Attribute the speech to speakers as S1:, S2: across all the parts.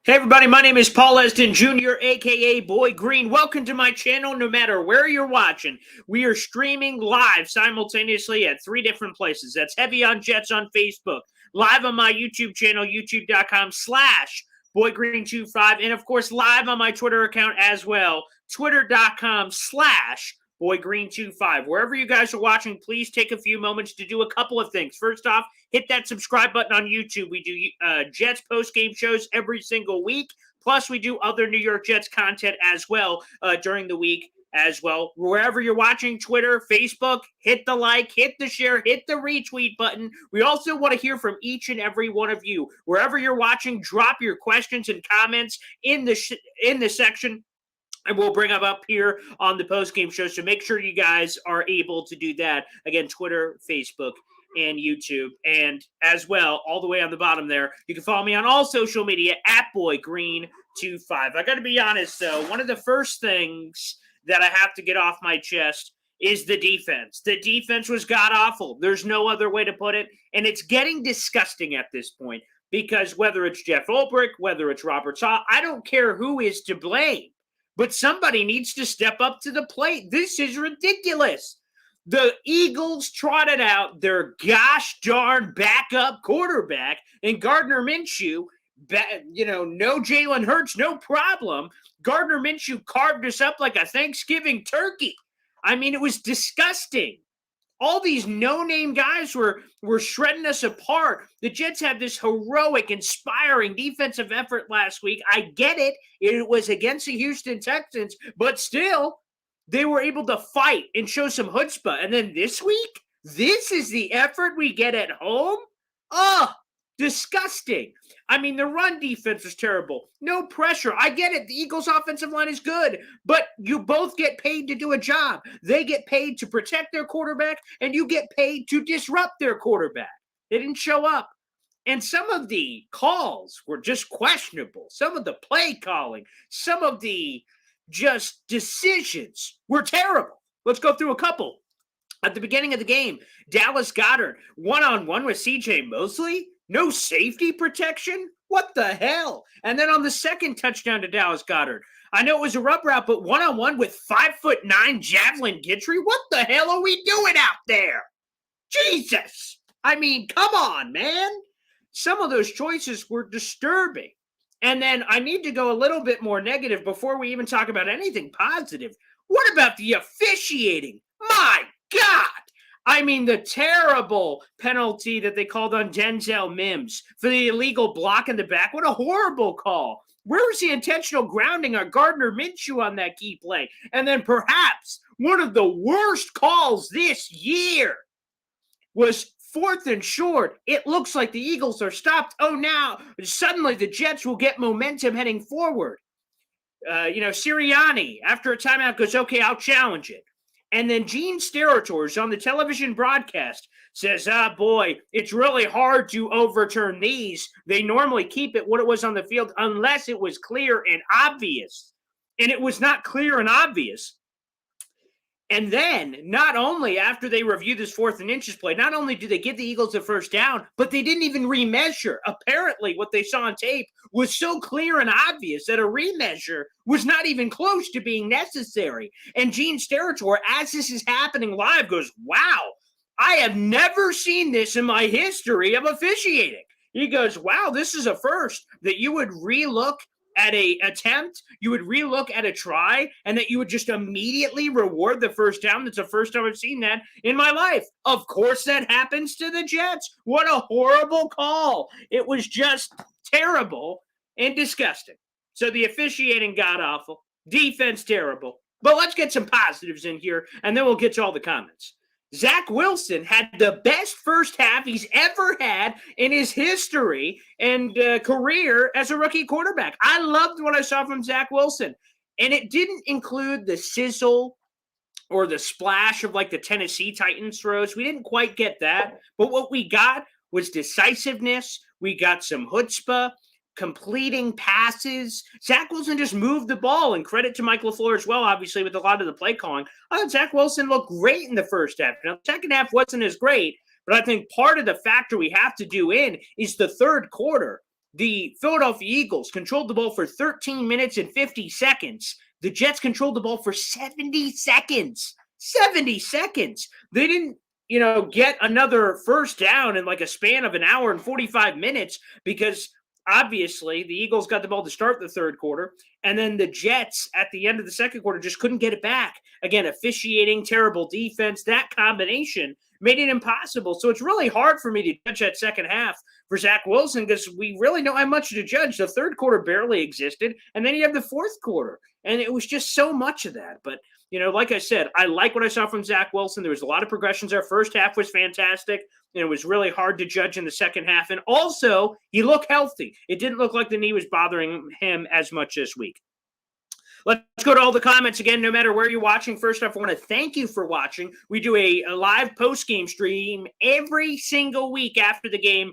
S1: Hey everybody, my name is Paul Esden Jr., aka Boy Green. Welcome to my channel. No matter where you're watching, we are streaming live simultaneously at 3 different places. That's Heavy on Jets on Facebook, live on my YouTube channel, youtube.com/BoyGreen25, and of course live on my Twitter account as well, twitter.com/BoyGreen25. Wherever you guys are watching, please take a few moments to do a couple of things. First off, hit that subscribe button on YouTube. We do Jets post-game shows every single week. Plus, we do other New York Jets content as well during the week as well. Wherever you're watching, Twitter, Facebook, hit the like, hit the share, hit the retweet button. We also want to hear from each and every one of you. Wherever you're watching, drop your questions and comments in the section, and we'll bring them up here on the post-game show. So make sure you guys are able to do that. Again, Twitter, Facebook, and YouTube. And as well, all the way on the bottom there, you can follow me on all social media at BoyGreen25. I got to be honest, though, one of the first things that I have to get off my chest is the defense. The defense was god-awful. There's no other way to put it. And it's getting disgusting at this point because whether it's Jeff Ulbrich, whether it's Robert Saw, I don't care who is to blame. But somebody needs to step up to the plate. This is ridiculous. The Eagles trotted out their gosh darn backup quarterback and Gardner Minshew. No Jalen Hurts, no problem. Gardner Minshew carved us up like a Thanksgiving turkey. I mean, it was disgusting. All these no-name guys were shredding us apart. The Jets had this heroic, inspiring defensive effort last week. I get it. It was against the Houston Texans, but still, they were able to fight and show some chutzpah. And then this week, this is the effort we get at home? Oh, disgusting. I mean, the run defense was terrible. No pressure. I get it. The Eagles' offensive line is good, but you both get paid to do a job. They get paid to protect their quarterback, and you get paid to disrupt their quarterback. They didn't show up. And some of the calls were just questionable. Some of the play calling, some of the just decisions were terrible. Let's go through a couple. At the beginning of the game, Dallas Goedert one-on-one with C.J. Mosley. No safety protection? What the hell? And then on the second touchdown to Dallas Goedert, I know it was a rub route, but one-on-one with 5'9" Javelin Guidry? What the hell are we doing out there? Jesus! I mean, come on, man. Some of those choices were disturbing. And then I need to go a little bit more negative before we even talk about anything positive. What about the officiating? My God! I mean, the terrible penalty that they called on Denzel Mims for the illegal block in the back. What a horrible call. Where was the intentional grounding on Gardner Minshew on that key play? And then perhaps one of the worst calls this year was 4th and short. It looks like the Eagles are stopped. Oh, now suddenly the Jets will get momentum heading forward. Sirianni, after a timeout, goes, okay, I'll challenge it. And then Gene Steratore on the television broadcast says, boy, it's really hard to overturn these. They normally keep it what it was on the field unless it was clear and obvious. And it was not clear and obvious. And then, not only after they review this 4th and inches play, not only do they give the Eagles a first down, but they didn't even remeasure. Apparently, what they saw on tape was so clear and obvious that a remeasure was not even close to being necessary. And Gene Steratore, as this is happening live, goes, wow, I have never seen this in my history of officiating. He goes, wow, this is a first, that you would relook at a attempt, you would relook at a try, and that you would just immediately reward the first down. That's the first time I've seen that in my life. Of course that happens to the Jets. What a horrible call. It was just terrible and disgusting. So the officiating god-awful, defense terrible. But let's get some positives in here, and then we'll get to all the comments. Zach Wilson had the best first half he's ever had in his history and career as a rookie quarterback. I loved what I saw from Zach Wilson. And it didn't include the sizzle or the splash of like the Tennessee Titans throws. We didn't quite get that. But what we got was decisiveness. We got some chutzpah, completing passes. Zach Wilson just moved the ball, and credit to Mike LaFleur as well, obviously, with a lot of the play calling. I thought Zach Wilson looked great in the first half. Now, the second half wasn't as great, but I think part of the factor we have to do in is the third quarter. the Philadelphia Eagles controlled the ball for 13 minutes and 50 seconds. The Jets controlled the ball for 70 seconds. 70 seconds. They didn't, get another first down in like a span of an hour and 45 minutes because obviously the Eagles got the ball to start the third quarter, and then the Jets at the end of the second quarter just couldn't get it back. Again, officiating, terrible defense, that combination made it impossible. So it's really hard for me to judge that second half for Zach Wilson because we really don't have much to judge. The third quarter barely existed, and then you have the fourth quarter, and it was just so much of that. But like I said, I like what I saw from Zach Wilson. There was a lot of progressions there. First half was fantastic. And it was really hard to judge in the second half. And also, he looked healthy. It didn't look like the knee was bothering him as much this week. Let's go to all the comments again, no matter where you're watching. First off, I want to thank you for watching. We do a live post-game stream every single week after the game.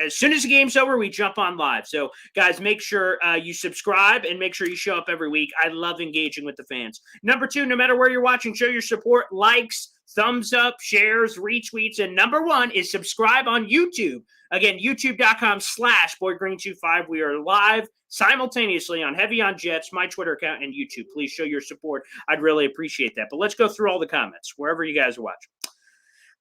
S1: As soon as the game's over, we jump on live. So, guys, make sure you subscribe and make sure you show up every week. I love engaging with the fans. Number two, no matter where you're watching, show your support, likes, thumbs up, shares, retweets, and number one is subscribe on YouTube. Again, youtube.com/BoydGreen25. We are live simultaneously on Heavy on Jets, my Twitter account, and YouTube. Please show your support. I'd really appreciate that. But let's go through all the comments, wherever you guys are watching.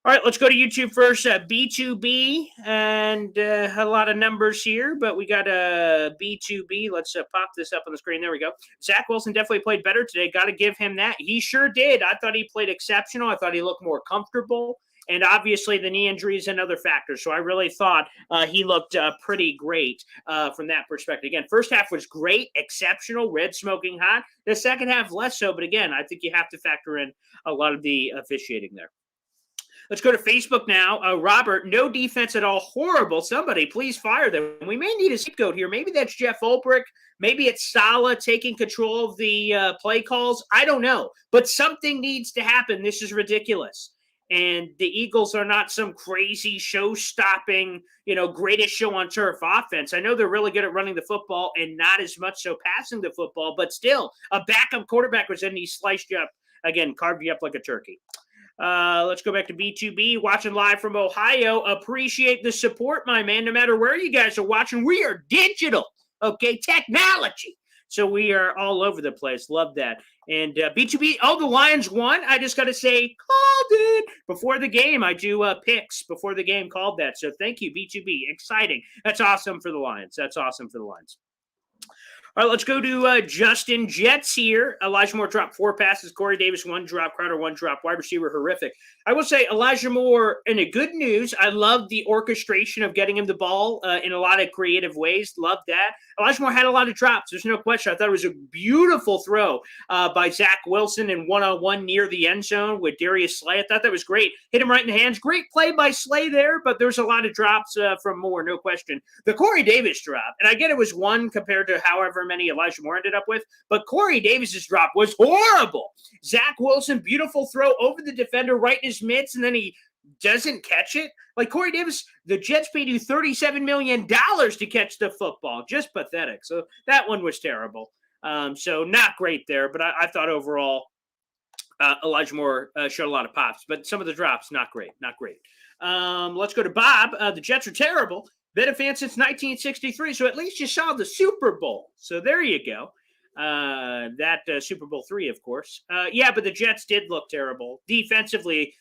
S1: All right, let's go to YouTube first. B2B, and a lot of numbers here, but we got a B2B. Let's pop this up on the screen. There we go. Zach Wilson definitely played better today. Got to give him that. He sure did. I thought he played exceptional. I thought he looked more comfortable. And obviously the knee injury is another factor. So I really thought he looked pretty great from that perspective. Again, first half was great, exceptional, red smoking hot. The second half less so. But again, I think you have to factor in a lot of the officiating there. Let's go to Facebook now. Robert, no defense at all. Horrible. Somebody, please fire them. We may need a scapegoat here. Maybe that's Jeff Ulbrich. Maybe it's Saleh taking control of the play calls. I don't know. But something needs to happen. This is ridiculous. And the Eagles are not some crazy show-stopping, greatest show on turf offense. I know they're really good at running the football and not as much so passing the football. But still, a backup quarterback was in. He sliced you up, again, carved you up like a turkey. Let's go back to B2B, watching live from Ohio. Appreciate the support, my man. No matter where you guys are watching, we are digital, okay? Technology. So we are all over the place. Love that. And B2B, the Lions won. I just got to say, called it. Before the game, I do picks before the game, called that. So thank you, B2B. Exciting. That's awesome for the Lions. All right, let's go to Justin Jets here. Elijah Moore dropped 4 passes. Corey Davis, 1 drop. Crowder, 1 drop. Wide receiver, horrific. I will say Elijah Moore, in a good news, I love the orchestration of getting him the ball in a lot of creative ways. Love that. Elijah Moore had a lot of drops. There's no question. I thought it was a beautiful throw by Zach Wilson in one-on-one near the end zone with Darius Slay. I thought that was great. Hit him right in the hands. Great play by Slay there, but there's a lot of drops from Moore, no question. The Corey Davis drop, and I get it was 1 compared to however many Elijah Moore ended up with, but Corey Davis's drop was horrible. Zach Wilson, beautiful throw over the defender right in his mitts, and then he doesn't catch it. Like Corey Davis, the Jets paid you $37 million to catch the football. Just pathetic. So that one was terrible. So not great there, but I thought overall Elijah Moore showed a lot of pops, but some of the drops, not great. Let's go to Bob. The Jets are terrible. Been a fan since 1963, so at least you saw the Super Bowl. So there you go. That Super Bowl III, of course. Yeah, but the Jets did look terrible defensively,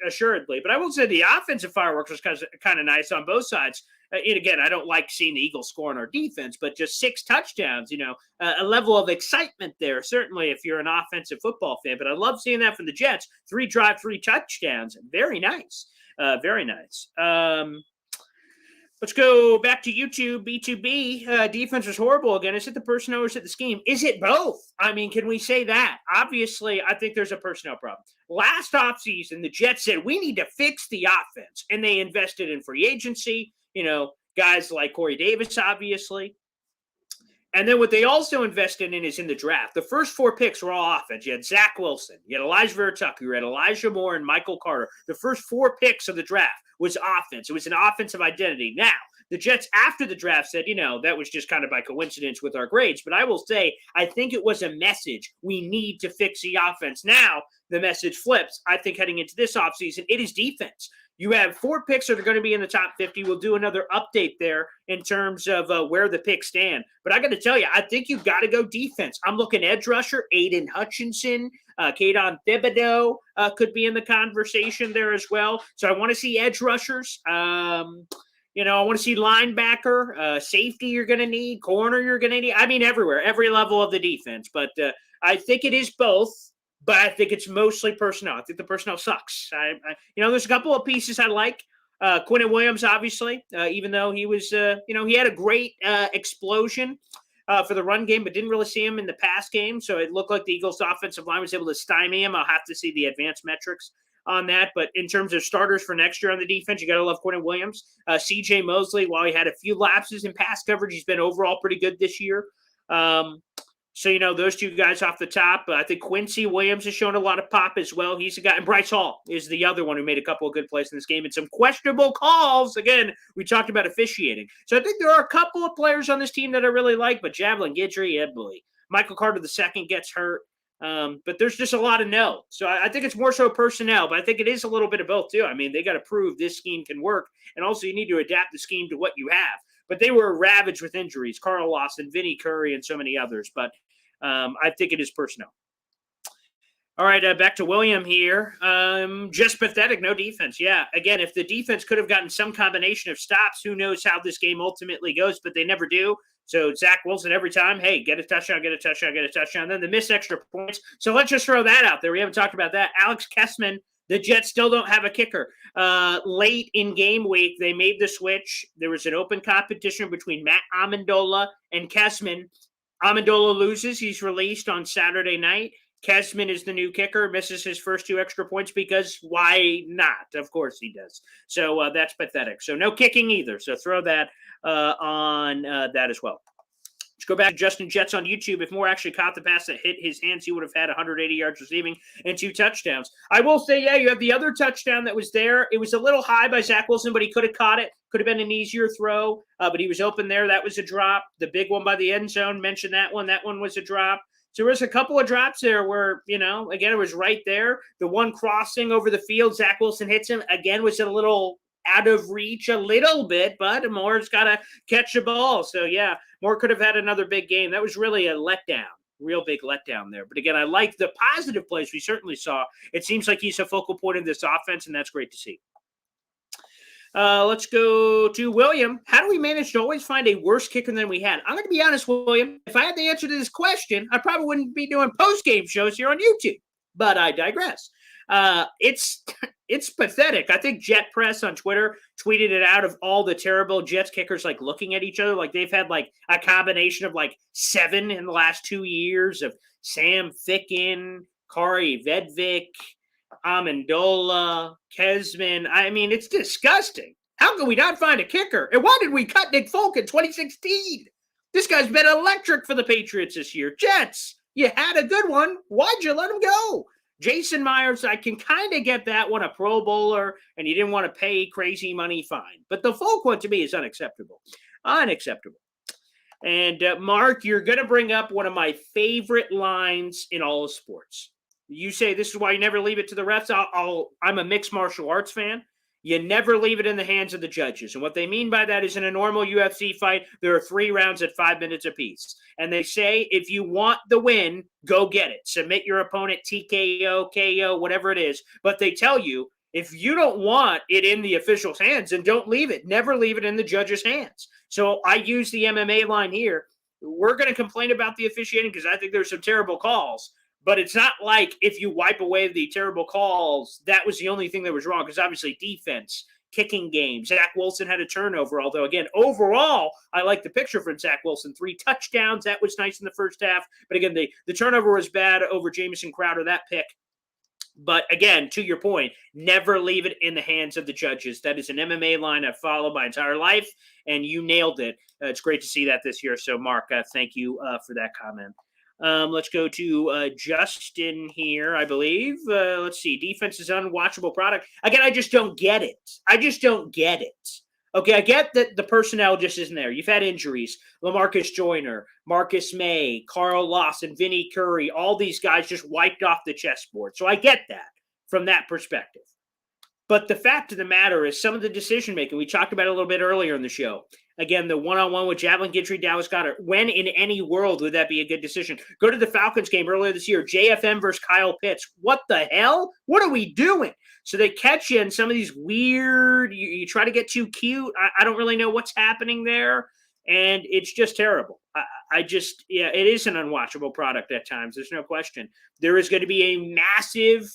S1: assuredly. But I will say the offensive fireworks was kind of nice on both sides. And again, I don't like seeing the Eagles score on our defense, but just 6 touchdowns, a level of excitement there, certainly if you're an offensive football fan. But I love seeing that from the Jets. 3 touchdowns. Very nice. Very nice. Let's go back to YouTube, B2B. Defense was horrible again. Is it the personnel or is it the scheme? Is it both? I mean, can we say that? Obviously, I think there's a personnel problem. Last offseason, the Jets said, we need to fix the offense. And they invested in free agency, guys like Corey Davis, obviously. And then what they also invested in is in the draft. The first 4 picks were all offense. You had Zach Wilson, you had Elijah Vera Tucker, you had Elijah Moore, and Michael Carter. The first 4 picks of the draft was offense. It was an offensive identity. Now, the Jets after the draft said, that was just kind of by coincidence with our grades. But I will say, I think it was a message. We need to fix the offense. Now, the message flips. I think heading into this offseason, it is defense. You have 4 picks that are going to be in the top 50. We'll do another update there in terms of where the picks stand. But I got to tell you, I think you've got to go defense. I'm looking edge rusher, Aiden Hutchinson, Kayvon Thibodeau could be in the conversation there as well. So I want to see edge rushers. I want to see linebacker, safety you're going to need, corner you're going to need. I mean, everywhere, every level of the defense. But I think it is both. But I think it's mostly personnel. I think the personnel sucks. There's a couple of pieces I like. Quinnen Williams, obviously, even though he was, he had a great explosion for the run game, but didn't really see him in the pass game. So it looked like the Eagles' offensive line was able to stymie him. I'll have to see the advanced metrics on that. But in terms of starters for next year on the defense, you got to love Quinnen Williams. C.J. Mosley, while he had a few lapses in pass coverage, he's been overall pretty good this year. So, those two guys off the top. I think Quincy Williams has shown a lot of pop as well. He's a guy. And Bryce Hall is the other one who made a couple of good plays in this game and some questionable calls. Again, we talked about officiating. So I think there are a couple of players on this team that I really like, but Javelin Guidry, yeah, boy. Michael Carter II gets hurt. But there's just a lot of no. So I think it's more so personnel, but I think it is a little bit of both too. I mean, they got to prove this scheme can work. And also you need to adapt the scheme to what you have. But they were ravaged with injuries. Carl Lawson, Vinny Curry, and so many others. But I think it is personnel. All right, back to William here. Just pathetic, no defense. Yeah, again, if the defense could have gotten some combination of stops, who knows how this game ultimately goes, but they never do. So Zach Wilson every time, hey, get a touchdown, get a touchdown, get a touchdown. Then they miss extra points. So let's just throw that out there. We haven't talked about that. Alex Kessman, the Jets still don't have a kicker. Late in game week, they made the switch. There was an open competition between Matt Amendola and Kessman. Amendola loses. He's released on Saturday night. Kessman is the new kicker, misses his first 2 extra points because why not? Of course he does. So that's pathetic. So no kicking either. So throw that on that as well. Let's go back to Justin Jets on YouTube. If Moore actually caught the pass that hit his hands, he would have had 180 yards receiving and 2 touchdowns. I will say, yeah, you have the other touchdown that was there. It was a little high by Zach Wilson, but he could have caught it. Could have been an easier throw, but he was open there. That was a drop. The big one by the end zone, mentioned that one. That one was a drop. So there was a couple of drops there where, again, it was right there. The one crossing over the field, Zach Wilson hits him. Again, was a little out of reach a little bit, but Moore's got to catch the ball. So, yeah, Moore could have had another big game. That was really a letdown, real big letdown there. But, again, I like the positive plays we certainly saw. It seems like he's a focal point of this offense, and that's great to see. Let's go to William. How do we manage to always find a worse kicker than we had? I'm going to be honest, William. If I had the answer to this question, I probably wouldn't be doing post-game shows here on YouTube. But I digress. It's pathetic. I think Jet Press on Twitter tweeted it out of all the terrible Jets kickers like looking at each other. Like they've had like a combination of like 7 in the last 2 years of Sam Ficken, Kari Vedvik, Amendola, Kessman. I mean, it's disgusting. How can we not find a kicker? And why did we cut Nick Folk in 2016? This guy's been electric for the Patriots this year. Jets, you had a good one. Why'd you let him go? Jason Myers, I can kind of get that one, a Pro Bowler, and you didn't want to pay crazy money, fine. But the Folk one to me is unacceptable. Unacceptable. And Mark, you're going to bring up one of my favorite lines in all of sports. You say this is why you never leave it to the refs. I'm a mixed martial arts fan. You never leave it in the hands of the judges. And what they mean by that is in a normal UFC fight, there are 3 rounds at 5 minutes apiece. And they say, if you want the win, go get it. Submit your opponent, TKO, KO, whatever it is. But they tell you, if you don't want it in the official's hands, then don't leave it. Never leave it in the judge's hands. So I use the MMA line here. We're going to complain about the officiating because I think there's some terrible calls. But it's not like if you wipe away the terrible calls, that was the only thing that was wrong. Because obviously defense, kicking games. Zach Wilson had a turnover. Although, again, overall, I like the picture from Zach Wilson. 3 touchdowns. That was nice in the first half. But again, the turnover was bad over Jamison Crowder, that pick. But again, to your point, never leave it in the hands of the judges. That is an MMA line I've followed my entire life, and you nailed it. It's great to see that this year. So, Mark, thank you for that comment. Let's go to Justin here, I believe. Let's see. Defense is unwatchable product. Again, I just don't get it. Okay, I get that the personnel just isn't there. You've had injuries. LaMarcus Joyner, Marcus May, Carl Lawson, Vinny Curry, all these guys just wiped off the chessboard. So I get that from that perspective. But the fact of the matter is, some of the decision making, we talked about it a little bit earlier in the show. Again, the one-on-one with Javelin Gentry, Dallas Goddard. When in any world would that be a good decision? Go to the Falcons game earlier this year, JFM versus Kyle Pitts. What the hell? What are we doing? So they catch you in some of these weird, you try to get too cute. I don't really know what's happening there. And it's just terrible. Yeah, it is an unwatchable product at times. There's no question. There is going to be a massive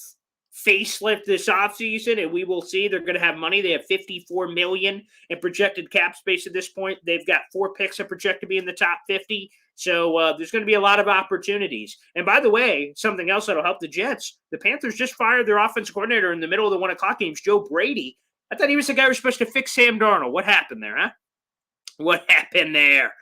S1: facelift this offseason, and we will see. They're going to have money. They have $54 million in projected cap space at this point. They've got 4 picks that project to be in the top 50. So there's going to be a lot of opportunities. And by the way, something else that'll help the Jets, the Panthers just fired their offensive coordinator in the middle of the 1 o'clock games, Joe Brady. I thought he was the guy who was supposed to fix Sam Darnold. What happened there, huh? What happened there?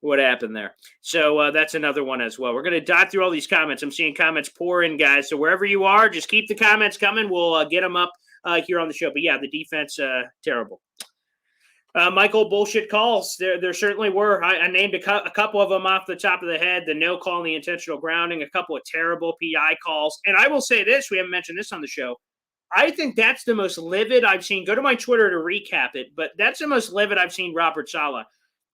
S1: What happened there? So that's another one as well. We're going to dot through all these comments. I'm seeing comments pour in, guys. So wherever you are, just keep the comments coming. We'll get them up here on the show. But yeah, the defense, terrible. Michael, bullshit calls. There certainly were. I named a couple of them off the top of the head. The no call and the intentional grounding, a couple of terrible PI calls. And I will say this, we haven't mentioned this on the show. I think that's the most livid I've seen. Go to my Twitter to recap it, but that's the most livid I've seen Robert Saleh.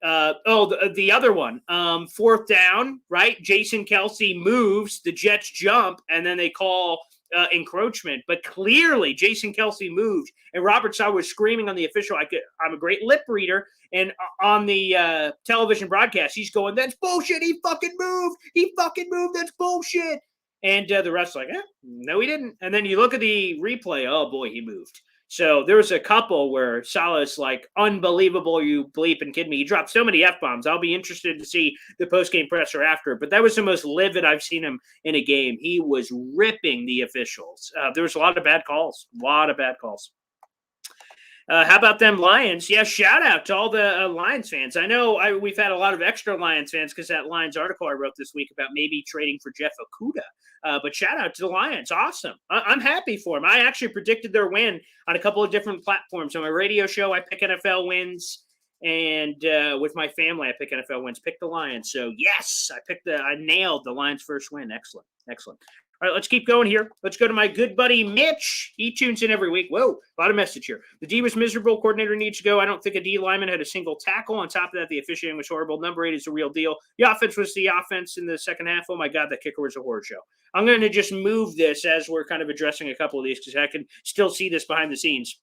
S1: The other one, 4th down, right? Jason Kelsey moves, the Jets jump, and then they call encroachment. But clearly, Jason Kelsey moved, and Robert Saleh was screaming on the official. I'm a great lip reader, and on the television broadcast, he's going, "That's bullshit. He fucking moved. That's bullshit." And the ref's like, no, he didn't. And then you look at the replay. Oh, boy, he moved. So there was a couple where Saleh's like, unbelievable, you bleep and kid me. He dropped so many F-bombs. I'll be interested to see the post-game presser after. But that was the most livid I've seen him in a game. He was ripping the officials. There was a lot of bad calls. How about them Lions? Yeah, shout out to all the Lions fans. I know we've had a lot of extra Lions fans because that Lions article I wrote this week about maybe trading for Jeff Okudah. But shout out to the Lions. Awesome. I'm happy for them. I actually predicted their win on a couple of different platforms. On my radio show, I pick NFL wins. And with my family, I pick NFL wins. Pick the Lions. So, yes, I nailed the Lions' first win. Excellent. All right, let's keep going here. Let's go to my good buddy Mitch. He tunes in every week. Whoa, a lot of message here. The D was miserable. Coordinator needs to go. I don't think a D lineman had a single tackle. On top of that, the officiating was horrible. Number 8 is the real deal. The offense was the offense in the second half. Oh, my God, that kicker was a horror show. I'm going to just move this as we're kind of addressing a couple of these because I can still see this behind the scenes.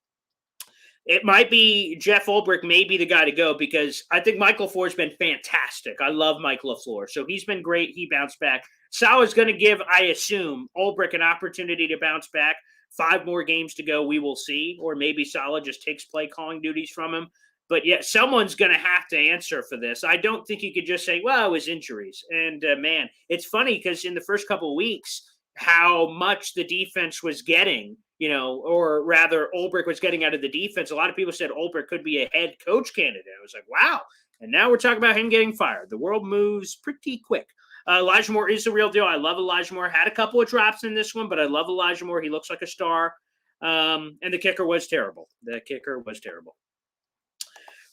S1: It might be Jeff Ulbrich may be the guy to go because I think Mike LaFleur's been fantastic. I love Mike LaFleur. So he's been great. He bounced back. Sal is going to give, I assume, Ulbrich an opportunity to bounce back. 5 more games to go. We will see. Or maybe Saleh just takes play calling duties from him. But yeah, someone's going to have to answer for this. I don't think you could just say, well, it was injuries. And man, it's funny because in the first couple of weeks, how much the defense was getting, or rather Ulbrich was getting out of the defense. A lot of people said Ulbrich could be a head coach candidate. I was like, wow. And now we're talking about him getting fired. The world moves pretty quick. Elijah Moore is the real deal. I love Elijah Moore. Had a couple of drops in this one, but I love Elijah Moore. He looks like a star. And the kicker was terrible.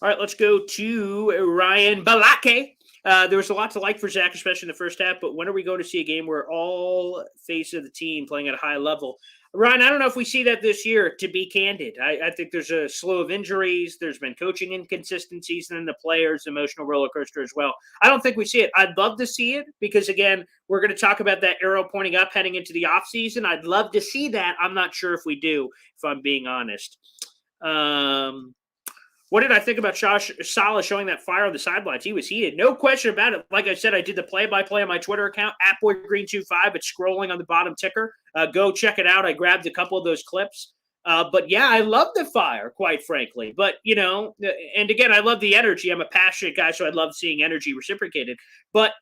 S1: All right, let's go to Ryan Balake. There was a lot to like for Zach, especially in the first half, but when are we going to see a game where all face of the team playing at a high level? Ryan, I don't know if we see that this year, to be candid. I think there's a slew of injuries. There's been coaching inconsistencies, and then the players' emotional roller coaster as well. I don't think we see it. I'd love to see it because, again, we're going to talk about that arrow pointing up heading into the offseason. I'd love to see that. I'm not sure if we do, if I'm being honest. What did I think about Saleh showing that fire on the sidelines? He was heated. No question about it. Like I said, I did the play-by-play on my Twitter account, @BoyGreen25. It's scrolling on the bottom ticker. Go check it out. I grabbed a couple of those clips. But, yeah, I love the fire, quite frankly. But, and again, I love the energy. I'm a passionate guy, so I love seeing energy reciprocated. But,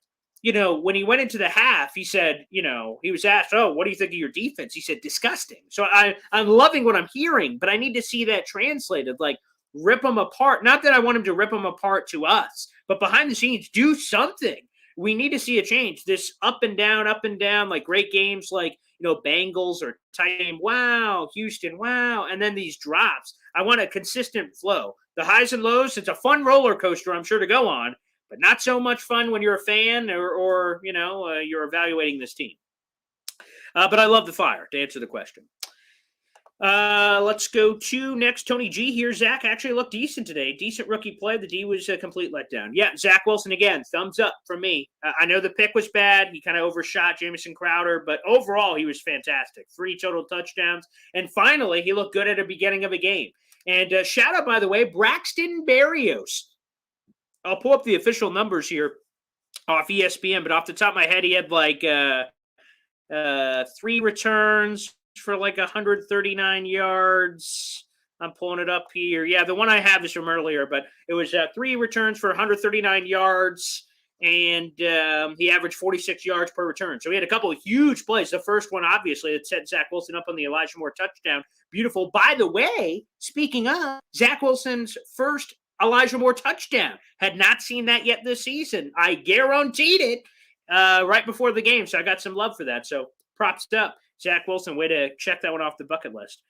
S1: when he went into the half, he said, he was asked, oh, what do you think of your defense? He said, disgusting. So I'm loving what I'm hearing, but I need to see that translated. Like, rip them apart. Not that I want him to rip them apart to us, but behind the scenes, do something. We need to see a change. This up and down, like great games like, Bengals or tight game. Wow. Houston. Wow. And then these drops. I want a consistent flow. The highs and lows, it's a fun roller coaster, I'm sure, to go on, but not so much fun when you're a fan or you're evaluating this team. But I love the fire, to answer the question. Let's go to next. Tony G here. Zach actually looked decent today. Decent rookie play. The D was a complete letdown. Yeah, Zach Wilson again. Thumbs up from me. I know the pick was bad. He kind of overshot Jamison Crowder, but overall he was fantastic. 3 total touchdowns, and finally he looked good at the beginning of a game. And shout out, by the way, Braxton Berrios. I'll pull up the official numbers here off ESPN, but off the top of my head, he had like 3 returns for like 139 yards. I'm pulling it up here. Yeah, the one I have is from earlier, but it was 3 returns for 139 yards, and he averaged 46 yards per return. So he had a couple of huge plays. The first one, obviously, that set Zach Wilson up on the Elijah Moore touchdown. Beautiful. By the way, speaking of, Zach Wilson's first Elijah Moore touchdown. Had not seen that yet this season. I guaranteed it right before the game, so I got some love for that. So props up. Zach Wilson, way to check that one off the bucket list.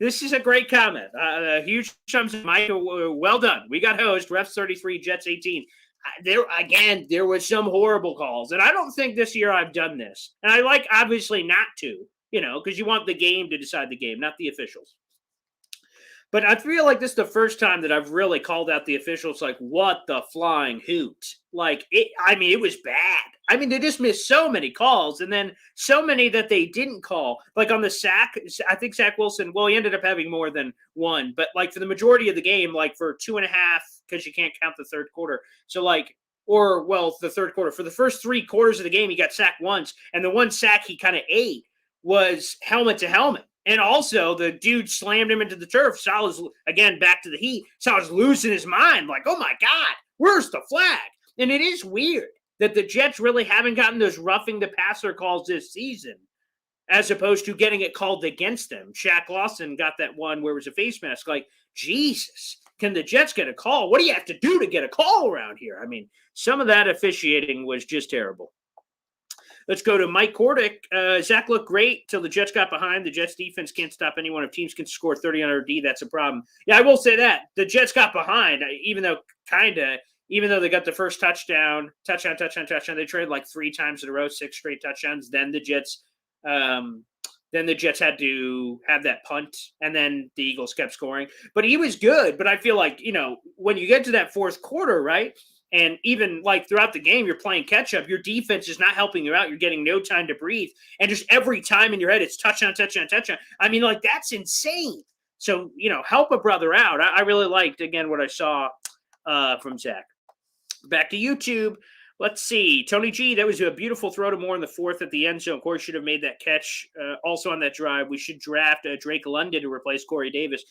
S1: This is a great comment. Huge thumbs up, Mike. Well done. We got hosed. Refs 33, Jets 18. There was some horrible calls, and I don't think this year I've done this. And I like, obviously, not to, because you want the game to decide the game, not the officials. But I feel like this is the first time that I've really called out the officials like, what the flying hoot? Like, it was bad. They just missed so many calls, and then so many that they didn't call. Like on the sack, I think Zach Wilson, well, he ended up having more than one. But like for the majority of the game, like for 2.5, because you can't count the third quarter. So like, the third quarter. For the first 3 quarters of the game, he got sacked once. And the one sack he kind of ate was helmet to helmet. And also, the dude slammed him into the turf. Sal was, again, back to the heat. Sal was losing his mind. Like, oh, my God, where's the flag? And it is weird that the Jets really haven't gotten those roughing the passer calls this season, as opposed to getting it called against them. Shaq Lawson got that one where it was a face mask. Like, Jesus, can the Jets get a call? What do you have to do to get a call around here? Some of that officiating was just terrible. Let's go to Mike Kordick. Zach looked great till the Jets got behind. The Jets defense can't stop anyone. If teams can score 30 on our D, that's a problem. Yeah, I will say that. The Jets got behind, even though they got the first touchdown, they traded like 3 times in a row, 6 straight touchdowns. Then the Jets had to have that punt, and then the Eagles kept scoring. But he was good. But I feel like, when you get to that fourth quarter, right? And even like throughout the game, you're playing catch up. Your defense is not helping you out. You're getting no time to breathe. And just every time in your head, it's touchdown, touchdown, touchdown. That's insane. So, help a brother out. I really liked, again, what I saw from Zach. Back to YouTube. Let's see. Tony G, that was a beautiful throw to Moore in the 4th at the end zone. Corey should have made that catch. Also on that drive, we should draft Drake London to replace Corey Davis.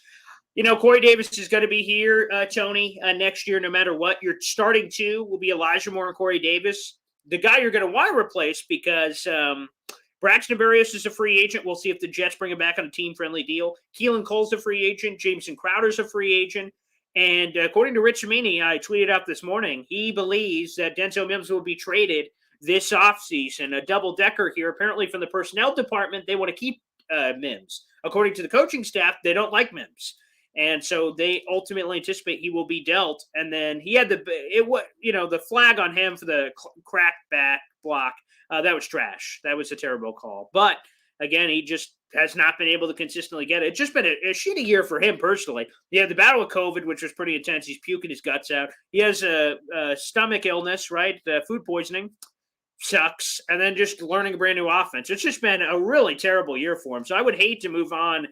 S1: Corey Davis is going to be here, Tony, next year, no matter what. Your starting 2 will be Elijah Moore and Corey Davis. The guy you're going to want to replace, because Braxton Berrios is a free agent. We'll see if the Jets bring him back on a team-friendly deal. Keelan Cole's a free agent. Jamison Crowder's a free agent. And according to Rich Cimini, I tweeted out this morning, he believes that Denzel Mims will be traded this offseason. A double-decker here. Apparently from the personnel department, they want to keep Mims. According to the coaching staff, they don't like Mims. And so they ultimately anticipate he will be dealt. And then he had the flag on him for the cracked back block. That was trash. That was a terrible call. But again, he just has not been able to consistently get it. It's just been a shitty year for him personally. He had the battle with COVID, which was pretty intense. He's puking his guts out. He has a stomach illness, right? Food poisoning. Sucks. And then just learning a brand new offense. It's just been a really terrible year for him. So I would hate to move on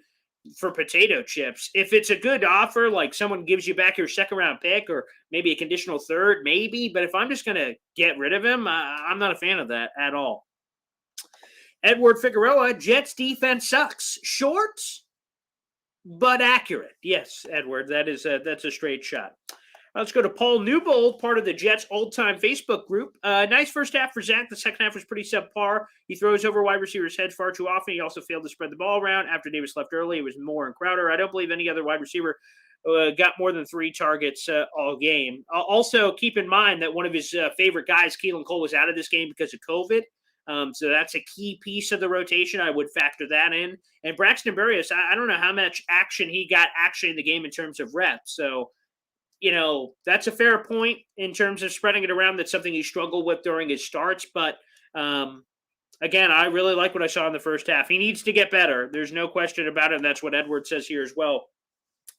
S1: for potato chips. If it's a good offer, like someone gives you back your 2nd round pick or maybe a conditional 3rd, maybe. But if I'm just going to get rid of him, I'm not a fan of that at all. Edward Figueroa, Jets defense sucks. Short, but accurate. Yes, Edward, that's a straight shot. Let's go to Paul Newbold, part of the Jets old-time Facebook group. Nice first half for Zach. The second half was pretty subpar. He throws over wide receivers' heads far too often. He also failed to spread the ball around. After Davis left early, it was Moore and Crowder. I don't believe any other wide receiver got more than 3 targets all game. Also, keep in mind that one of his favorite guys, Keelan Cole, was out of this game because of COVID. So that's a key piece of the rotation. I would factor that in. And Braxton Berrios, I don't know how much action he got actually in the game in terms of reps. So, that's a fair point in terms of spreading it around. That's something he struggled with during his starts. But Again, I really like what I saw in the first half. He needs to get better. There's no question about it, and that's what Edward says here as well.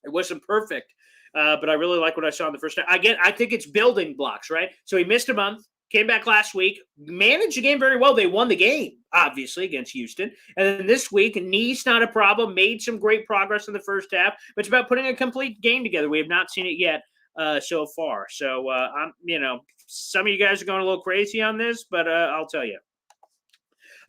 S1: It wasn't perfect, but I really like what I saw in the first half. Again, I think it's building blocks, right? So he missed a month, came back last week, managed the game very well. They won the game, obviously, against Houston. And then this week, knee's not a problem, made some great progress in the first half, but it's about putting a complete game together. We have not seen it yet so far. So, some of you guys are going a little crazy on this, but I'll tell you.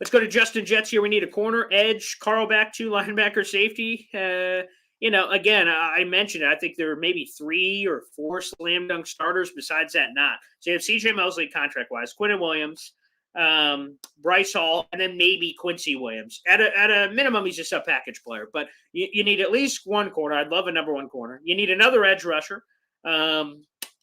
S1: Let's go to Justin Jets here. We need a corner, edge, Carl back, 2 linebacker, safety. Again, I mentioned it. I think there are maybe 3 or 4 slam dunk starters. Besides that, not. So you have C.J. Mosley contract-wise, Quinton Williams, Bryce Hall, and then maybe Quincy Williams. At a minimum, he's just a package player. But you need at least one corner. I'd love a number 1 corner. You need another edge rusher.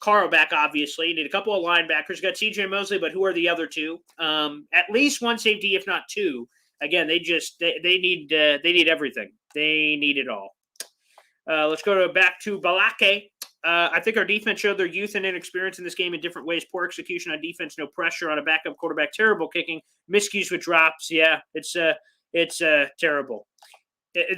S1: Carl back, obviously. You need a couple of linebackers. You got C.J. Mosley, but who are the other 2? At least 1 safety, if not 2. Again, they need everything. They need it all. Let's go back to Balake. I think our defense showed their youth and inexperience in this game in different ways. Poor execution on defense, no pressure on a backup quarterback. Terrible kicking, miscues with drops. Yeah, it's terrible.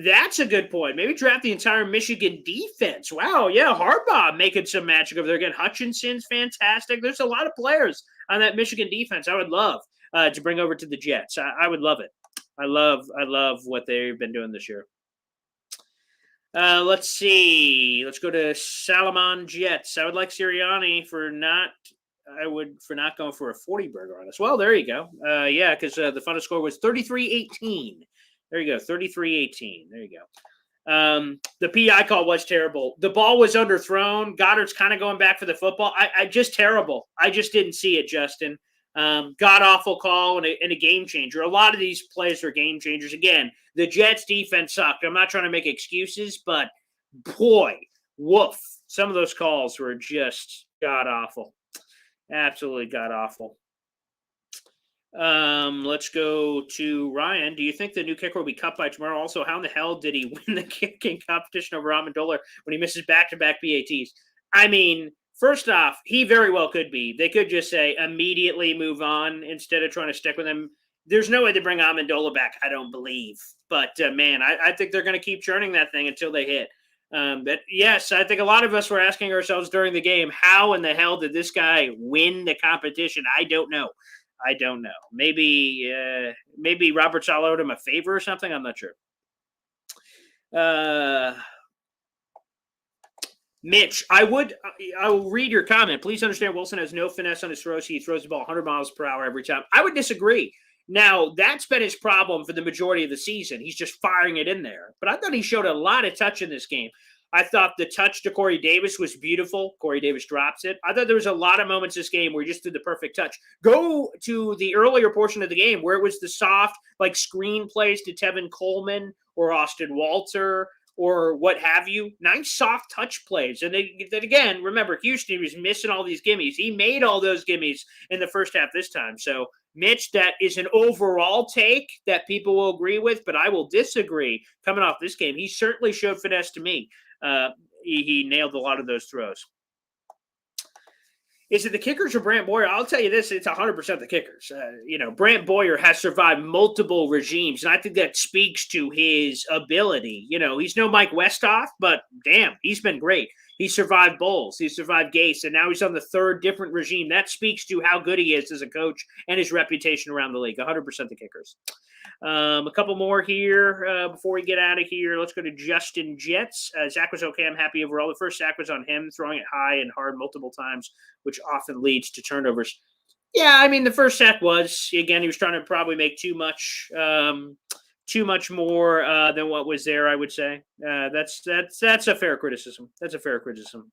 S1: That's a good point. Maybe draft the entire Michigan defense. Wow, yeah, Harbaugh making some magic over there again. Hutchinson's fantastic. There's a lot of players on that Michigan defense I would love to bring over to the Jets. I would love it. I love what they've been doing this year. Let's see. Let's go to Salomon Jets. I would like Sirianni for not going for a 40 burger on us. Well, there you go. Yeah, because the final score was 33-18. There you go, 33-18. There you go. The PI call was terrible. The ball was underthrown. Goddard's kind of going back for the football. I just terrible. I just didn't see it, Justin. God-awful call and a game changer. A lot of these plays are game changers. Again, the Jets' defense sucked. I'm not trying to make excuses, but boy, woof. Some of those calls were just god-awful. Absolutely god-awful. Let's go to Ryan. Do you think the new kicker will be cut by tomorrow? Also, how in the hell did he win the kicking competition over Amendola when he misses back-to-back BATs? I mean, first off, he very well could be. They could just say immediately move on instead of trying to stick with him. There's no way to bring Amendola back, I don't believe. But, man, I think they're going to keep churning that thing until they hit. But, yes, I think a lot of us were asking ourselves during the game, how in the hell did this guy win the competition? I don't know. Maybe Robert Saleh owed him a favor or something. I'm not sure. Mitch, I will read your comment. Please understand Wilson has no finesse on his throws. He throws the ball 100 miles per hour every time. I would disagree. Now, that's been his problem for the majority of the season. He's just firing it in there. But I thought he showed a lot of touch in this game. I thought the touch to Corey Davis was beautiful. Corey Davis drops it. I thought there was a lot of moments this game where he just did the perfect touch. Go to the earlier portion of the game where it was the soft, like, screen plays to Tevin Coleman or Austin Walter or what have you. Nice soft touch plays. And then again, remember, Houston was missing all these gimmies. He made all those gimmies in the first half this time. So, Mitch, that is an overall take that people will agree with, but I will disagree coming off this game. He certainly showed finesse to me. He nailed a lot of those throws. Is it the kickers or Brant Boyer? I'll tell you this, it's 100% the kickers. Brant Boyer has survived multiple regimes, and I think that speaks to his ability. He's no Mike Westhoff, but damn, he's been great. He survived Bowles. He survived Gase, and now he's on the 3rd different regime. That speaks to how good he is as a coach and his reputation around the league. 100% the kickers. A couple more here before we get out of here. Let's go to Justin Jets. Zach was okay. I'm happy overall. The first sack was on him, throwing it high and hard multiple times, which often leads to turnovers. Yeah, I mean, the first sack was, again, he was trying to probably make too much more than what was there, I would say. That's a fair criticism. That's a fair criticism.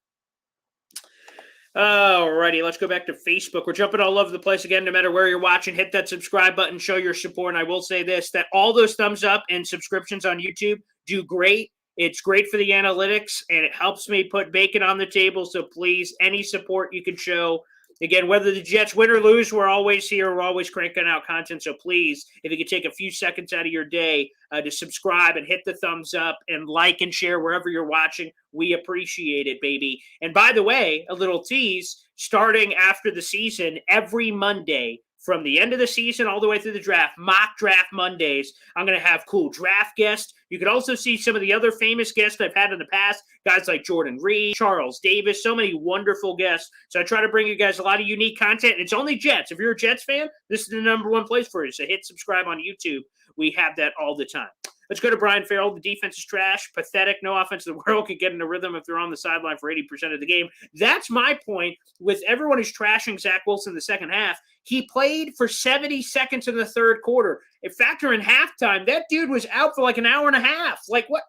S1: Alrighty, let's go back to Facebook. We're jumping all over the place again. No matter where you're watching, hit that subscribe button, show your support. And I will say this, that all those thumbs up and subscriptions on YouTube do great. It's great for the analytics, and it helps me put bacon on the table. So please, any support you can show. Again, whether the Jets win or lose, we're always here. We're always cranking out content. So please, if you could take a few seconds out of your day to subscribe and hit the thumbs up and like and share wherever you're watching, we appreciate it, baby. And by the way, a little tease, starting after the season, every Monday, from the end of the season all the way through the draft, mock draft Mondays. I'm going to have cool draft guests. You can also see some of the other famous guests I've had in the past, guys like Jordan Reed, Charles Davis, so many wonderful guests. So I try to bring you guys a lot of unique content. It's only Jets. If you're a Jets fan, this is the number one place for you. So hit subscribe on YouTube. We have that all the time. Let's go to Brian Farrell. The defense is trash, pathetic. No offense in the world can get in a rhythm if they're on the sideline for 80% of the game. That's my point with everyone who's trashing Zach Wilson in the second half. He played for 70 seconds in the third quarter. If factor in halftime, that dude was out for like an hour and a half. Like what?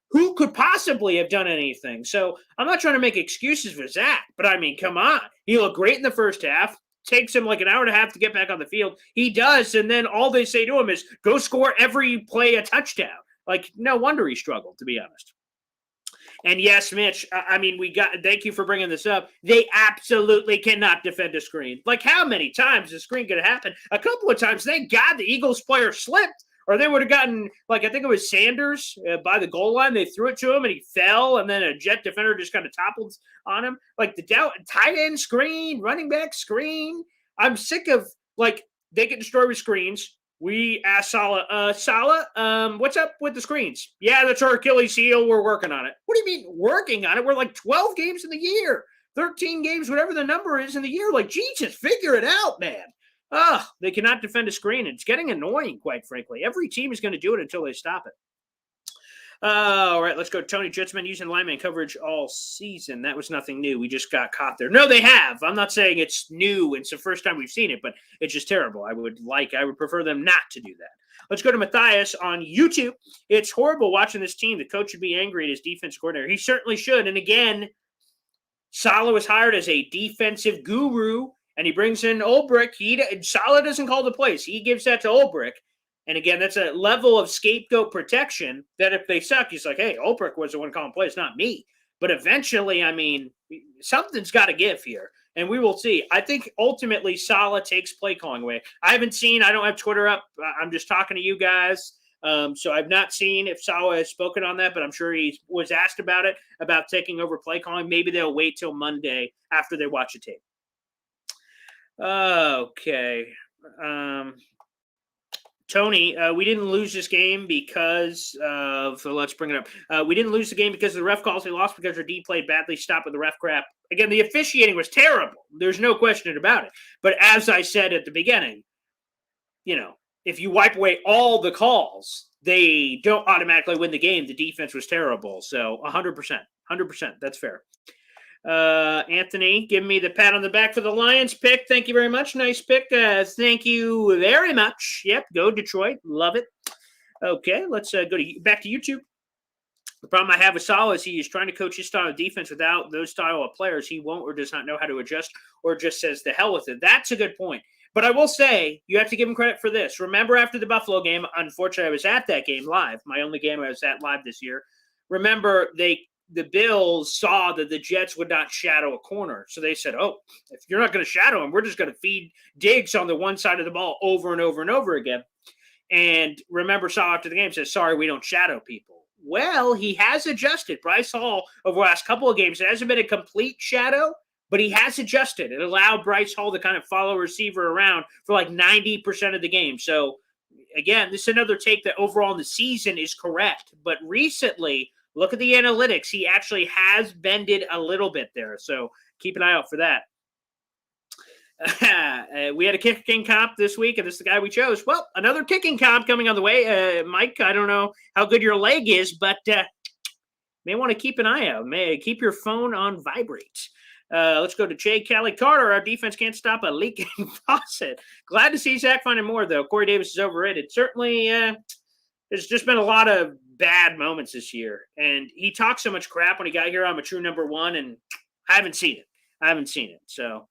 S1: Who could possibly have done anything? So I'm not trying to make excuses for Zach, but I mean, come on. He looked great in the first half. Takes him like an hour and a half to get back on the field. He does, and then all they say to him is, go score every play a touchdown. Like, no wonder he struggled, to be honest. And yes, Mitch, I mean, thank you for bringing this up. They absolutely cannot defend a screen. Like, how many times is a screen going to happen? A couple of times, thank God the Eagles player slipped, or they would have gotten, like, I think it was Sanders by the goal line. They threw it to him, and he fell, and then a Jet defender just kind of toppled on him. Like, the tight end screen, running back screen. I'm sick of, like, they get destroyed with screens. We asked Salah, what's up with the screens? Yeah, that's our Achilles heel. We're working on it. What do you mean working on it? We're like 12 games in the year, 13 games, whatever the number is in the year. Like, Jesus, figure it out, man. They cannot defend a screen. It's getting annoying, quite frankly. Every team is going to do it until they stop it. All right, let's go. Tony, Jets been using lineman coverage all season. That was nothing new. We just got caught there. No, they have. I'm not saying it's new. It's the first time we've seen it, but it's just terrible. I would prefer them not to do that. Let's go to Matthias on YouTube. It's horrible watching this team. The coach should be angry at his defense coordinator. He certainly should. And again, Salah was hired as a defensive guru, and he brings in Ulbrich. Salah doesn't call the plays. He gives that to Ulbrich. And again, that's a level of scapegoat protection that if they suck, he's like, hey, Ulbrich was the one calling plays, not me. But eventually, I mean, something's got to give here. And we will see. I think ultimately Salah takes play calling away. I don't have Twitter up. I'm just talking to you guys. So I've not seen if Salah has spoken on that, but I'm sure he was asked about it, about taking over play calling. Maybe they'll wait till Monday after they watch the tape. Okay. Tony, we didn't lose this game because of, let's bring it up. We didn't lose the game because of the ref calls. We lost because our D played badly. Stop with the ref crap. Again, the officiating was terrible. There's no question about it. But as I said at the beginning, if you wipe away all the calls, they don't automatically win the game. The defense was terrible. So 100%. That's fair. Anthony, give me the pat on the back for the Lions pick. Thank you very much. Nice pick. Thank you very much. Yep, go Detroit. Love it. Okay, let's go back to YouTube. The problem I have with Salah is he is trying to coach his style of defense without those style of players. He won't or does not know how to adjust or just says the hell with it. That's a good point. But I will say, you have to give him credit for this. Remember after the Buffalo game, unfortunately, I was at that game live. My only game I was at live this year. Remember, the Bills saw that the Jets would not shadow a corner. So they said, oh, if you're not going to shadow him, we're just going to feed Diggs on the one side of the ball over and over and over again. And remember, Salah after the game says, sorry, we don't shadow people. Well, he has adjusted. Bryce Hall, over the last couple of games, it hasn't been a complete shadow, but he has adjusted. It allowed Bryce Hall to kind of follow receiver around for like 90% of the game. So, again, this is another take that overall in the season is correct. But recently, look at the analytics. He actually has bended a little bit there. So keep an eye out for that. We had a kicking comp this week, and this is the guy we chose. Well, another kicking comp coming on the way. Mike, I don't know how good your leg is, but may want to keep an eye out. May keep your phone on vibrate. Let's go to Jay Kelly Carter. Our defense can't stop a leaking faucet. Glad to see Zach finding more, though. Corey Davis is overrated. Certainly, there's just been a lot of bad moments this year. And he talked so much crap when he got here. I'm a true number one, and I haven't seen it. So,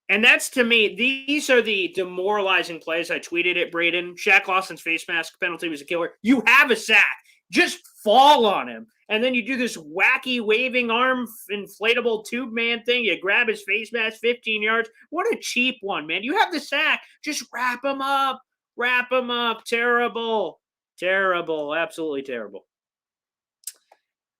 S1: and that's, to me, these are the demoralizing plays. I tweeted it, Braden. Shaq Lawson's face mask penalty was a killer. You have a sack. Just fall on him. And then you do this wacky waving arm inflatable tube man thing. You grab his face mask 15 yards. What a cheap one, man. You have the sack. Just wrap him up. Terrible. Absolutely terrible.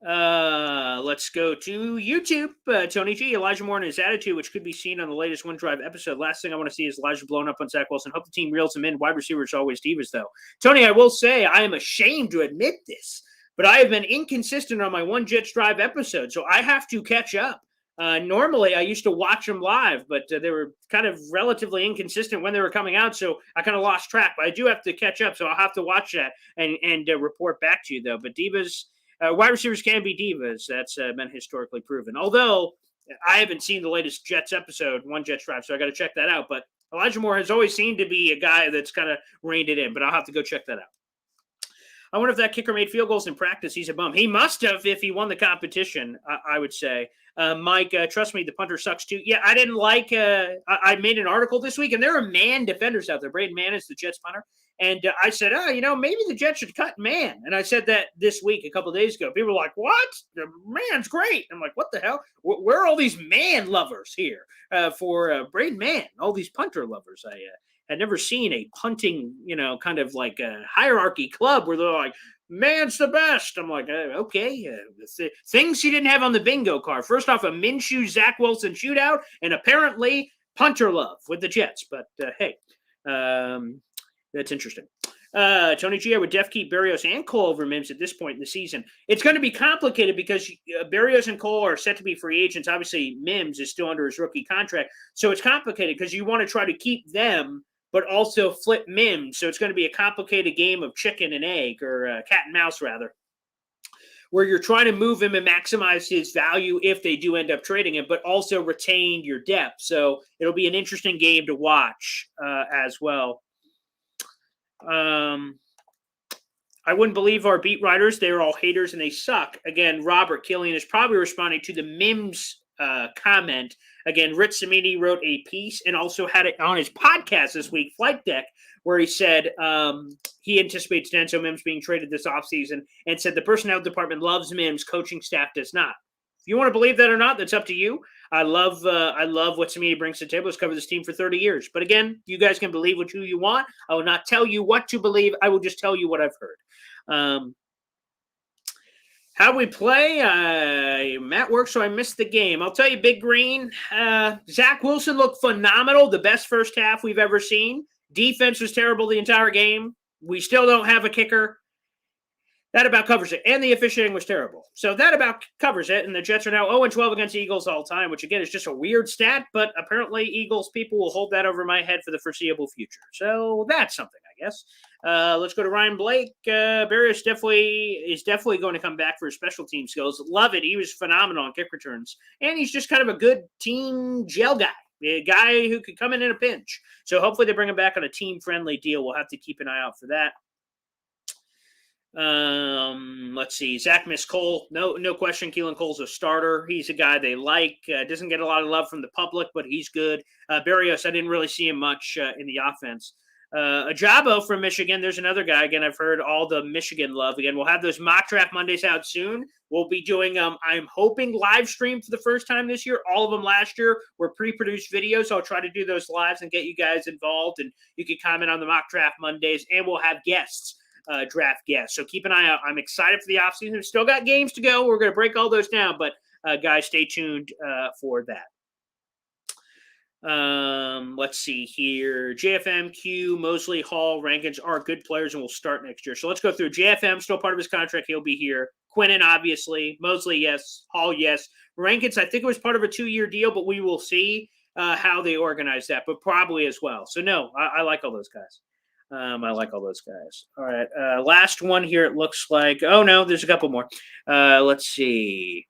S1: Let's go to YouTube. Tony G, Elijah Moore and his attitude, which could be seen on the latest One Drive episode. Last thing I want to see is Elijah blown up on Zach Wilson. Hope the team reels him in. Wide receivers always divas, though. Tony, I will say I am ashamed to admit this, but I have been inconsistent on my One Jets Drive episode, so I have to catch up. Normally, I used to watch them live, but they were kind of relatively inconsistent when they were coming out, so I kind of lost track. But I do have to catch up, so I'll have to watch that and report back to you, though. But divas. Wide receivers can be divas. That's been historically proven. Although I haven't seen the latest Jets episode, One Jets Drive, so I got to check that out. But Elijah Moore has always seemed to be a guy that's kind of reined it in, but I'll have to go check that out. I wonder if that kicker made field goals in practice. He's a bum. He must have if he won the competition, I would say. Mike, trust me, the punter sucks too. Yeah, I didn't like I made an article this week, and there are man defenders out there. Braden Mann is the Jets punter. And I said, maybe the Jets should cut Mann. And I said that this week, a couple of days ago. People were like, what? The Mann's great. I'm like, what the hell? Where are all these man lovers here for Braden Mann? All these punter lovers. I had never seen a punting, kind of like a hierarchy club where they're like, Mann's the best. I'm like, okay. Things he didn't have on the bingo card. First off, a Minshew, Zach Wilson shootout, and apparently punter love with the Jets. But hey, that's interesting. Tony G, I would def keep Berrios and Cole over Mims at this point in the season. It's going to be complicated because Berrios and Cole are set to be free agents. Obviously, Mims is still under his rookie contract. So it's complicated because you want to try to keep them, but also flip Mims. So it's going to be a complicated game of chicken and egg, or cat and mouse, rather, where you're trying to move him and maximize his value if they do end up trading him, but also retain your depth. So it'll be an interesting game to watch as well. I wouldn't believe our beat writers. They're all haters and they suck. Again, Robert Killian is probably responding to the Mims comment. Again, Rich Samini wrote a piece and also had it on his podcast this week, Flight Deck, where he said he anticipates Denzel Mims being traded this offseason and said the personnel department loves Mims, coaching staff does not. If you want to believe that or not, that's up to you. I love what Samini brings to the table. He's covered this team for 30 years. But again, you guys can believe who you want. I will not tell you what to believe. I will just tell you what I've heard. How we play? Matt works, so I missed the game. I'll tell you, Big Green, Zach Wilson looked phenomenal. The best first half we've ever seen. Defense was terrible the entire game. We still don't have a kicker. That about covers it. And the officiating was terrible. So that about covers it. And the Jets are now 0-12 against the Eagles all time, which, again, is just a weird stat. But apparently Eagles people will hold that over my head for the foreseeable future. So that's something, I guess. Let's go to Ryan Blake. Berrios is definitely going to come back for his special team skills. Love it. He was phenomenal on kick returns. And he's just kind of a good team gel guy. A guy who could come in a pinch. So hopefully they bring him back on a team-friendly deal. We'll have to keep an eye out for that. Let's see. Zach missed Cole. No question. Keelan Cole's a starter. He's a guy they like. Doesn't get a lot of love from the public, but he's good. Berrios, I didn't really see him much in the offense. Ajabo from Michigan. There's another guy. Again, I've heard all the Michigan love. Again, we'll have those mock draft Mondays out soon. We'll be doing, I'm hoping, live stream for the first time this year. All of them last year were pre-produced videos. So I'll try to do those lives and get you guys involved. And you can comment on the mock draft Mondays. And we'll have guests. Draft guests. So keep an eye out. I'm excited for the offseason. We've still got games to go. We're going to break all those down, but guys, stay tuned for that. Let's see here. JFM, Q, Mosley, Hall, Rankins are good players and will start next year. So let's go through. JFM, still part of his contract. He'll be here. Quinnen, obviously. Mosley, yes. Hall, yes. Rankins, I think it was part of a 2-year deal, but we will see how they organize that, but probably as well. So no, I like all those guys. I like all those guys. All right. Last one here. It looks like, oh no, there's a couple more. Let's see.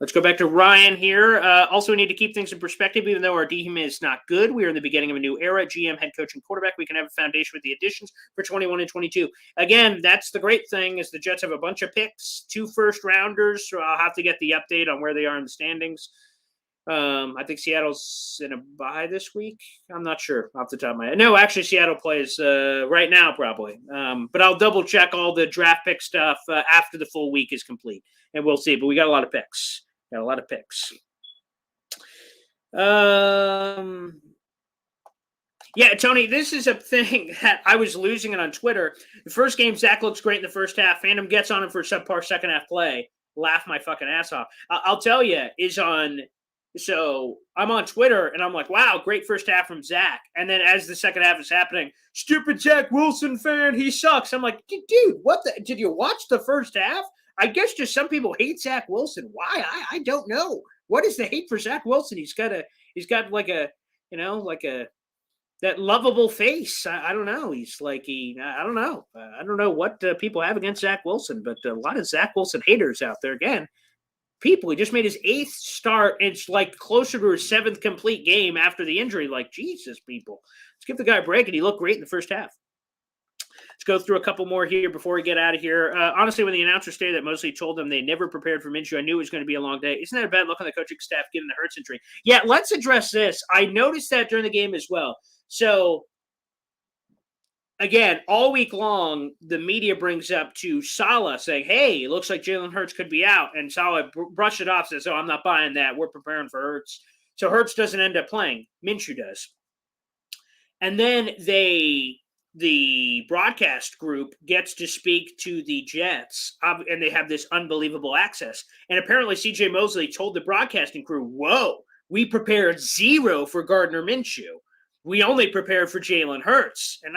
S1: Let's go back to Ryan here. Also, we need to keep things in perspective. Even though our DHM is not good, we are in the beginning of a new era. GM, head coach, and quarterback. We can have a foundation with the additions for 21 and 22. Again, that's the great thing is the Jets have a bunch of picks, 2 first-rounders. So I'll have to get the update on where they are in the standings. I think Seattle's in a bye this week. I'm not sure off the top of my head. No, actually, Seattle plays right now probably. But I'll double check all the draft pick stuff after the full week is complete, and we'll see. But we got a lot of picks. Yeah, Tony, this is a thing that I was losing it on Twitter. The first game, Zach looks great in the first half. Phantom gets on him for a subpar second half play. laugh my fucking ass off. I'll tell you, so I'm on Twitter and I'm like, wow, great first half from Zach. And then as the second half is happening, stupid Zach Wilson fan, he sucks. I'm like, dude, what the? Did you watch the first half? I guess just some people hate Zach Wilson. Why? I don't know. What is the hate for Zach Wilson? He's got like a, that lovable face. I don't know. I don't know. I don't know what people have against Zach Wilson, but a lot of Zach Wilson haters out there. Again, people, he just made his 8th start. It's like closer to his 7th complete game after the injury. Like, Jesus, people. Let's give the guy a break, and he looked great in the first half. Let's go through a couple more here before we get out of here. Honestly, when the announcers stated that Mosley told them they never prepared for Minshew, I knew it was going to be a long day. Isn't that a bad look on the coaching staff given the Hurts injury? Yeah, let's address this. I noticed that during the game as well. So, again, all week long, the media brings up to Saleh saying, hey, it looks like Jalen Hurts could be out. And Saleh brushed it off, says, oh, I'm not buying that. We're preparing for Hurts. So Hurts doesn't end up playing. Minshew does. And then the broadcast group gets to speak to the Jets, and they have this unbelievable access. And apparently CJ Mosley told the broadcasting crew, whoa, we prepared 0 for Gardner Minshew. We only prepared for Jalen Hurts. And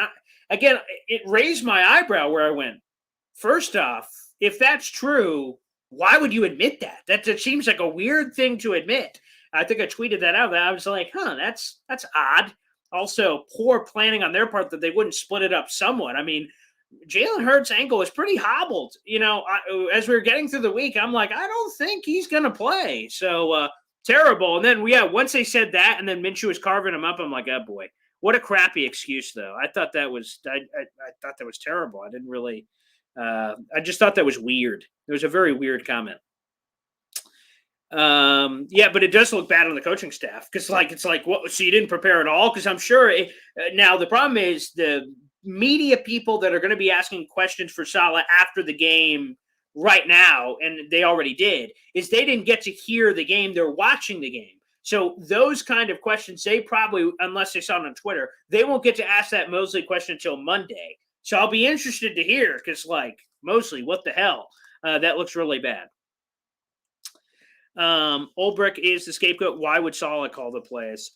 S1: again, it raised my eyebrow where I went, first off, if that's true, why would you admit that? That seems like a weird thing to admit. I think I tweeted that out. I was like, that's odd. Also, poor planning on their part that they wouldn't split it up somewhat. I mean, Jalen Hurts' ankle is pretty hobbled. As we were getting through the week, I'm like, I don't think he's going to play. So, terrible. And then, once they said that, and then Minshew was carving him up, I'm like, oh boy, what a crappy excuse, though. I thought that was, I thought that was terrible. I didn't really, I just thought that was weird. It was a very weird comment. But it does look bad on the coaching staff because, it's like, what? So you didn't prepare at all? Because I'm sure now the problem is the media people that are going to be asking questions for Saleh after the game right now, and they already did, is they didn't get to hear the game. They're watching the game. So those kind of questions, they probably, unless they saw it on Twitter, they won't get to ask that Mosley question until Monday. So I'll be interested to hear because, Mosley, what the hell? That looks really bad. Ulbrich is the scapegoat. Why would Saleh call the plays?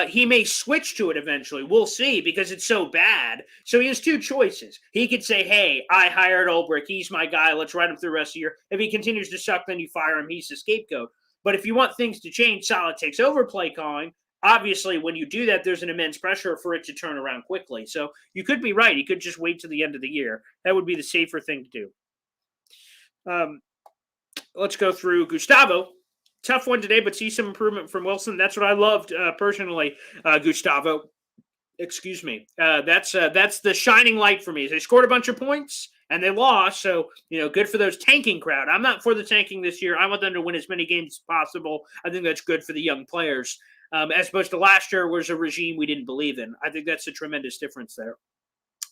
S1: He may switch to it eventually. We'll see because it's so bad. So he has 2 choices. He could say, hey, I hired Ulbrich. He's my guy. Let's ride him through the rest of the year. If he continues to suck, then you fire him. He's the scapegoat. But if you want things to change, Saleh takes over play calling. Obviously, when you do that, there's an immense pressure for it to turn around quickly. So you could be right. He could just wait to the end of the year. That would be the safer thing to do. Let's go through Gustavo. Tough one today, but see some improvement from Wilson. That's what I loved personally, Gustavo. Excuse me. That's the shining light for me. They scored a bunch of points and they lost, so good for those tanking crowd. I'm not for the tanking this year. I want them to win as many games as possible. I think that's good for the young players, as opposed to last year was a regime we didn't believe in. I think that's a tremendous difference there.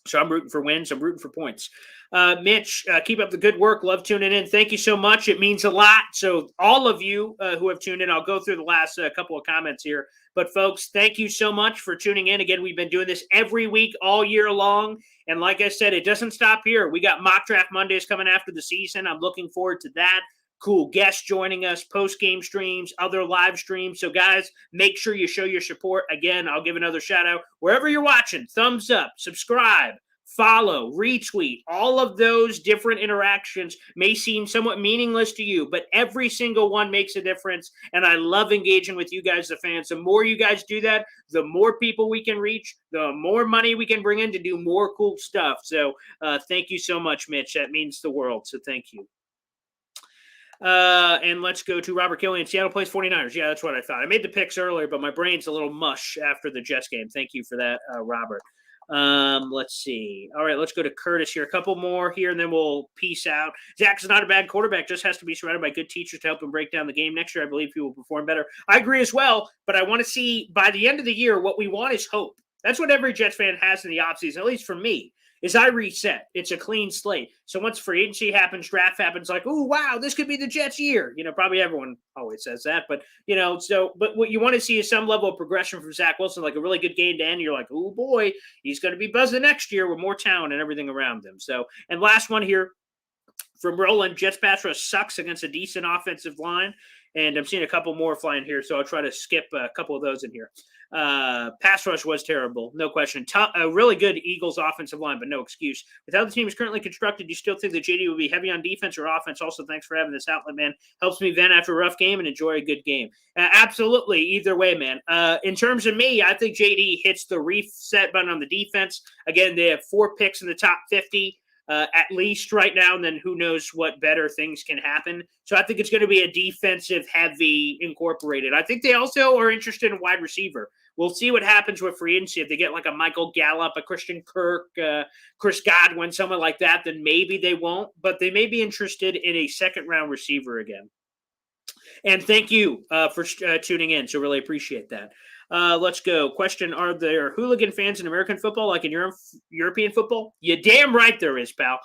S1: So I'm rooting for wins. I'm rooting for points. Mitch, keep up the good work. Love tuning in. Thank you so much. It means a lot. So all of you who have tuned in, I'll go through the last couple of comments here. But folks, thank you so much for tuning in. Again, we've been doing this every week all year long. And like I said, it doesn't stop here. We got mock draft Mondays coming after the season. I'm looking forward to that. Cool guests joining us, post-game streams, other live streams. So, guys, make sure you show your support. Again, I'll give another shout-out. Wherever you're watching, thumbs up, subscribe, follow, retweet. All of those different interactions may seem somewhat meaningless to you, but every single one makes a difference, and I love engaging with you guys, the fans. The more you guys do that, the more people we can reach, the more money we can bring in to do more cool stuff. So, thank you so much, Mitch. That means the world, so thank you. And let's go to Robert Killian. Seattle plays 49ers. Yeah, that's what I thought. I made the picks earlier, but my brain's a little mush after the Jets game. Thank you for that, Robert. Let's see. All right, let's go to Curtis here. A couple more here, and then we'll peace out. Zach's not a bad quarterback, just has to be surrounded by good teachers to help him break down the game. Next year, I believe he will perform better. I agree as well, but I want to see, by the end of the year, what we want is hope. That's what every Jets fan has in the offseason, at least for me. Is I reset. It's a clean slate. So once free agency happens, draft happens, like, oh, wow, this could be the Jets' year. Probably everyone always says that. But, but what you want to see is some level of progression from Zach Wilson, like a really good game to end. You're like, oh, boy, he's going to be buzzing next year with more talent and everything around him. So, and last one here. From Roland, Jets pass rush sucks against a decent offensive line. And I'm seeing a couple more flying here, so I'll try to skip a couple of those in here. Pass rush was terrible, no question. A really good Eagles offensive line, but no excuse. With how the team is currently constructed, do you still think that JD will be heavy on defense or offense? Also, thanks for having this outlet, man. Helps me vent after a rough game and enjoy a good game. Absolutely, either way, man. In terms of me, I think JD hits the reset button on the defense. Again, they have 4 picks in the top 50. At least right now, and then who knows what better things can happen. So I think it's going to be a defensive heavy incorporated. I think they also are interested in wide receiver. We'll see what happens with free agency. If they get like a Michael Gallup, a Christian Kirk, Chris Godwin, someone like that, then maybe they won't. But they may be interested in a second-round receiver again. And thank you for tuning in. So really appreciate that. Let's go. Question: are there hooligan fans in American football like in European football? You damn right there is, pal.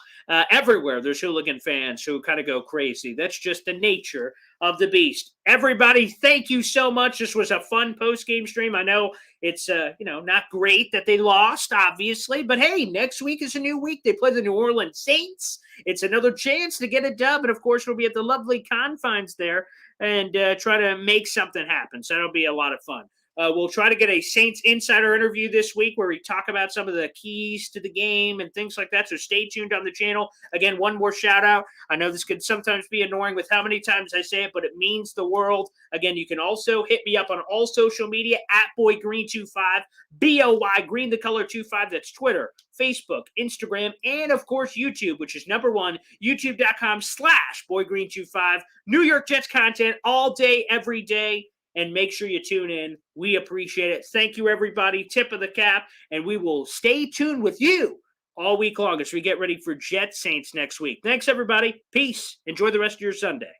S1: Everywhere there's hooligan fans who kind of go crazy. That's just the nature of the beast. Everybody, thank you so much. This was a fun post-game stream. I know it's not great that they lost, obviously, but hey, next week is a new week. They play the New Orleans Saints. It's another chance to get a dub, and of course, we'll be at the lovely confines there and try to make something happen. So that'll be a lot of fun. We'll try to get a Saints insider interview this week where we talk about some of the keys to the game and things like that. So stay tuned on the channel. Again, one more shout out. I know this could sometimes be annoying with how many times I say it, but it means the world. Again, you can also hit me up on all social media at BoyGreen25, BOY Green the color 25. That's Twitter, Facebook, Instagram, and of course YouTube, which is number 1, youtube.com/BoyGreen25. New York Jets content all day, every day. And make sure you tune in. We appreciate it. Thank you, everybody. Tip of the cap. And we will stay tuned with you all week long as we get ready for Jets Saints next week. Thanks, everybody. Peace. Enjoy the rest of your Sunday.